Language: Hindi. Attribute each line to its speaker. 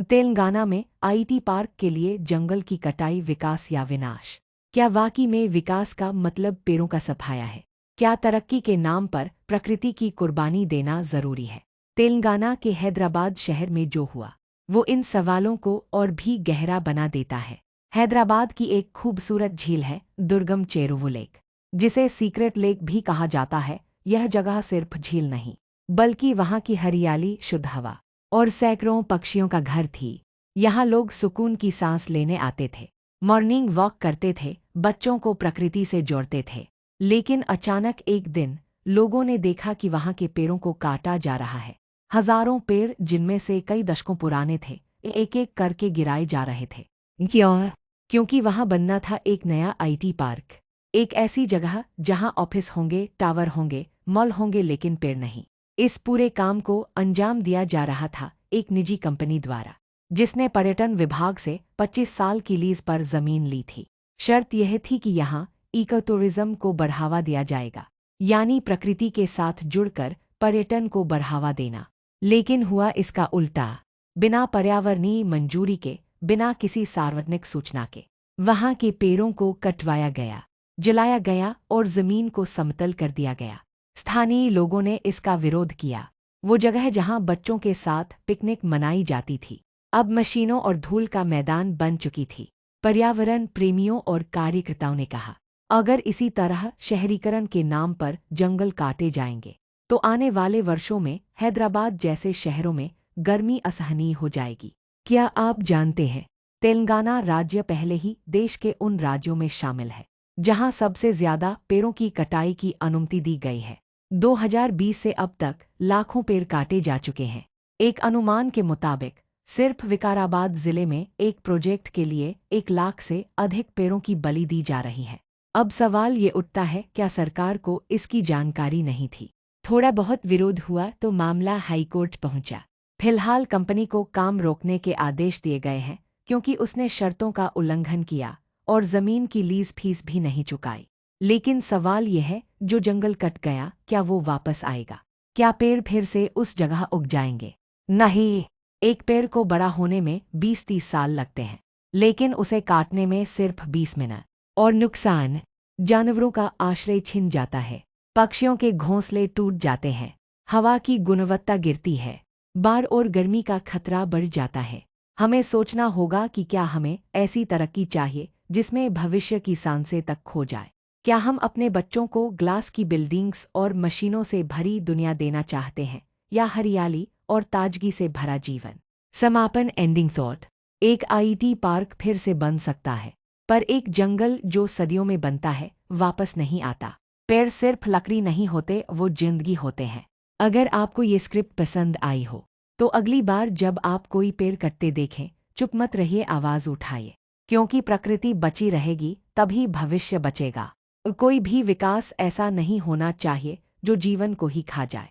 Speaker 1: तेलंगाना में आईटी पार्क के लिए जंगल की कटाई विकास या विनाश। क्या वाकई में विकास का मतलब पेड़ों का सफाया है? क्या तरक्की के नाम पर प्रकृति की कुर्बानी देना जरूरी है? तेलंगाना के हैदराबाद शहर में जो हुआ वो इन सवालों को और भी गहरा बना देता है। हैदराबाद की एक खूबसूरत झील है दुर्गम चेरुवु लेक, जिसे सीक्रेट लेक भी कहा जाता है। यह जगह सिर्फ झील नहीं, बल्कि वहाँ की हरियाली, शुद्ध हवा और सैकड़ों पक्षियों का घर थी। यहाँ लोग सुकून की सांस लेने आते थे, मॉर्निंग वॉक करते थे, बच्चों को प्रकृति से जोड़ते थे। लेकिन अचानक एक दिन लोगों ने देखा कि वहाँ के पेड़ों को काटा जा रहा है। हजारों पेड़, जिनमें से कई दशकों पुराने थे, एक एक करके गिराए जा रहे थे। क्यों? क्योंकि वहाँ बनना था एक नया आईटी पार्क, एक ऐसी जगह जहाँ ऑफिस होंगे, टावर होंगे, मॉल होंगे, लेकिन पेड़ नहीं। इस पूरे काम को अंजाम दिया जा रहा था एक निजी कंपनी द्वारा, जिसने पर्यटन विभाग से 25 साल की लीज पर जमीन ली थी। शर्त यह थी कि यहाँ इको टूरिज्म को बढ़ावा दिया जाएगा, यानी प्रकृति के साथ जुड़कर पर्यटन को बढ़ावा देना। लेकिन हुआ इसका उल्टा। बिना पर्यावरणीय मंजूरी के, बिना किसी सार्वजनिक सूचना के वहाँ के पेड़ों को कटवाया गया, जलाया गया और जमीन को समतल कर दिया गया। स्थानीय लोगों ने इसका विरोध किया। वो जगह जहां बच्चों के साथ पिकनिक मनाई जाती थी, अब मशीनों और धूल का मैदान बन चुकी थी। पर्यावरण प्रेमियों और कार्यकर्ताओं ने कहा, अगर इसी तरह शहरीकरण के नाम पर जंगल काटे जाएंगे, तो आने वाले वर्षों में हैदराबाद जैसे शहरों में गर्मी असहनीय हो जाएगी। क्या आप जानते हैं, तेलंगाना राज्य पहले ही देश के उन राज्यों में शामिल है जहां सबसे ज्यादा पेड़ों की कटाई की अनुमति दी गई है। 2020 से अब तक लाखों पेड़ काटे जा चुके हैं। एक अनुमान के मुताबिक सिर्फ विकाराबाद जिले में एक प्रोजेक्ट के लिए 1 लाख से अधिक पेड़ों की बलि दी जा रही है। अब सवाल ये उठता है, क्या सरकार को इसकी जानकारी नहीं थी? थोड़ा बहुत विरोध हुआ तो मामला हाईकोर्ट पहुंचा। फिलहाल कंपनी को काम रोकने के आदेश दिए गए हैं, क्योंकि उसने शर्तों का उल्लंघन किया और जमीन की लीज फीस भी नहीं चुकाई। लेकिन सवाल यह है, जो जंगल कट गया, क्या वो वापस आएगा? क्या पेड़ फिर से उस जगह उग जाएंगे? नहीं। एक पेड़ को बड़ा होने में 20-30 साल लगते हैं, लेकिन उसे काटने में सिर्फ 20 मिनट। और नुकसान? जानवरों का आश्रय छिन जाता है, पक्षियों के घोंसले टूट जाते हैं, हवा की गुणवत्ता गिरती है, बाढ़ और गर्मी का खतरा बढ़ जाता है। हमें सोचना होगा कि क्या हमें ऐसी तरक्की चाहिए जिसमें भविष्य की सांसें तक खो जाए? क्या हम अपने बच्चों को ग्लास की बिल्डिंग्स और मशीनों से भरी दुनिया देना चाहते हैं, या हरियाली और ताजगी से भरा जीवन? समापन, एंडिंग थॉट। एक आईटी पार्क फिर से बन सकता है, पर एक जंगल जो सदियों में बनता है वापस नहीं आता। पेड़ सिर्फ लकड़ी नहीं होते, वो जिंदगी होते हैं। अगर आपको ये स्क्रिप्ट पसंद आई हो, तो अगली बार जब आप कोई पेड़ कटते देखें, चुप मत रहिए, आवाज उठाइए। क्योंकि प्रकृति बची रहेगी तभी भविष्य बचेगा। कोई भी विकास ऐसा नहीं होना चाहिए जो जीवन को ही खा जाए।